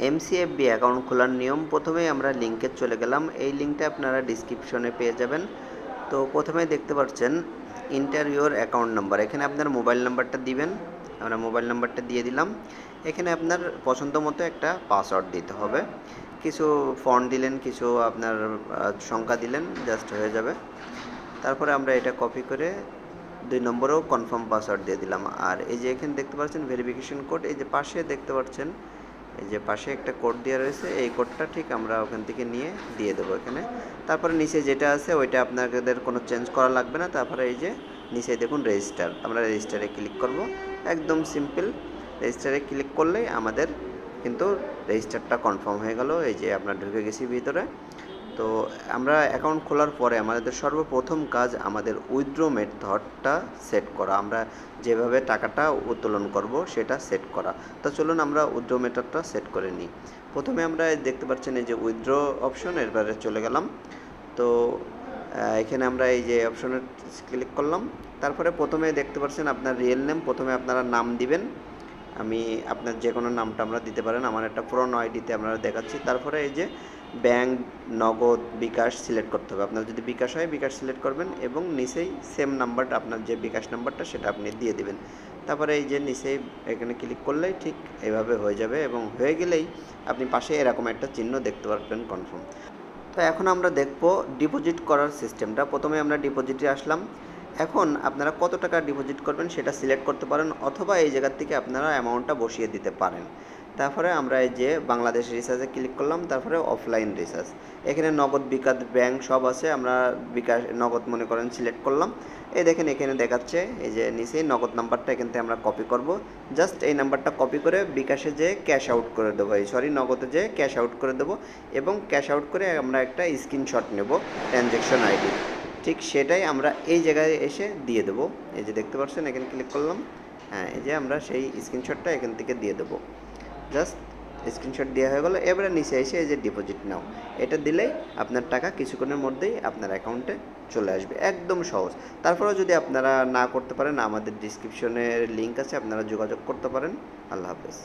এমসিএফবি account খোলার নিয়ম, প্রথমেই আমরা লিঙ্কে চলে গেলাম। এই লিঙ্কটা আপনারা ডিসক্রিপশনে পেয়ে যাবেন। তো প্রথমেই দেখতে পাচ্ছেন ইন্টার ইউর অ্যাকাউন্ট নাম্বার, এখানে আপনার মোবাইল নাম্বারটা দিবেন। আমরা মোবাইল নাম্বারটা দিয়ে দিলাম। এখানে আপনার পছন্দ মতো একটা পাসওয়ার্ড দিতে হবে। কিছু ফন্ট দিলেন, কিছু আপনার সংখ্যা দিলেন, জাস্ট হয়ে যাবে। তারপরে আমরা এটা কপি করে 2 নম্বরেও কনফার্ম পাসওয়ার্ড দিয়ে দিলাম। আর এই যে এখানে দেখতে পাচ্ছেন ভেরিফিকেশন কোড, এই যে পাশে দেখতে পাচ্ছেন এই যে পাশে একটা কোড দেওয়া রয়েছে, এই কোডটা ঠিক আমরা ওখান থেকে নিয়ে দিয়ে দেবো এখানে। তারপরে নিচে যেটা আছে ওইটা আপনাদের কোনো চেঞ্জ করা লাগবে না। তারপরে এই যে নিচে দেখুন রেজিস্টার, আমরা রেজিস্টারে ক্লিক করব। একদম সিম্পল, রেজিস্টারে ক্লিক করলেই আমাদের কিন্তু রেজিস্টারটা কনফার্ম হয়ে গেল। এই যে আমরা ঢুকে গেছি ভিতরে। তো আমরা অ্যাকাউন্ট খোলার পরে আমাদের সর্বপ্রথম কাজ আমাদের উইথড্র মেথডটা সেট করা, আমরা যেভাবে টাকাটা উত্তোলন করব সেটা সেট করা। তো চলুন আমরা উইথড্র মেথডটা সেট করে নিই। প্রথমে আমরা দেখতে পাচ্ছেন এই যে উইথড্র অপশন, এরপরে চলে গেলাম। তো এখানে আমরা এই যে অপশনে ক্লিক করলাম। তারপরে প্রথমে দেখতে পাচ্ছেন আপনার রিয়েল নেম, প্রথমে আপনারা নাম দিবেন। আমি আপনার যে কোনো নামটা আমরা দিতে পারেন, আমার একটা পুরনো আইডিতে আপনারা দেখাচ্ছি। তারপরে এই যে ব্যাংক, নগদ, বিকাশ সিলেক্ট করতে হবে। আপনার যদি বিকাশ হয় বিকাশ সিলেক্ট করবেন এবং নিচেই সেম নাম্বারটা, আপনার যে বিকাশ নাম্বারটা সেটা আপনি দিয়ে দিবেন। তারপরে এই যে নিচেই এখানে ক্লিক করলেই ঠিক এইভাবে হয়ে যাবে এবং হয়ে গেলেই আপনি পাশে এরকম একটা চিহ্ন দেখতে পারবেন কনফার্ম। তো এখন আমরা দেখব ডিপোজিট করার সিস্টেমটা। প্রথমে আমরা ডিপোজিটে আসলাম। এখন আপনারা কত টাকা ডিপোজিট করবেন সেটা সিলেক্ট করতে পারেন, অথবা এই জায়গার থেকে আপনারা অ্যামাউন্টটা বসিয়ে দিতে পারেন। তারপরে আমরা এই যে বাংলাদেশ রিচার্জে ক্লিক করলাম, তারপরে অফলাইন রিচার্জ। এখানে নগদ, বিকাশ, ব্যাংক সব আছে। আমরা বিকাশ নগদ মনে করেন সিলেক্ট করলাম। এই দেখেন এখানে দেখাচ্ছে এই যে নিচে নগদ নাম্বারটা এখান থেকে আমরা কপি করব। জাস্ট এই নাম্বারটা কপি করে বিকাশে যেয়ে ক্যাশ আউট করে দেবো, নগদে যেয়ে ক্যাশ আউট করে দেবো এবং ক্যাশ আউট করে আমরা একটা স্ক্রিনশট নেব ট্রানজ্যাকশন আইডি। ঠিক সেটাই আমরা এই জায়গায় এসে দিয়ে দেবো। এই যে দেখতে পাচ্ছেন এখানে ক্লিক করলাম। হ্যাঁ, এই যে আমরা সেই স্ক্রিনশটটা এখান থেকে দিয়ে দেবো। জাস্ট স্ক্রিনশট দেওয়া হয়ে গেলো। এবারে নিচে এসে এই যে ডিপোজিট নাও, এটা দিলেই আপনার টাকা কিছুক্ষণের মধ্যেই আপনার অ্যাকাউন্টে চলে আসবে। একদম সহজ। তারপরেও যদি আপনারা না করতে পারেন, আমাদের ডিসক্রিপশনের লিঙ্ক আছে, আপনারা যোগাযোগ করতে পারেন। আল্লাহ হাফেজ।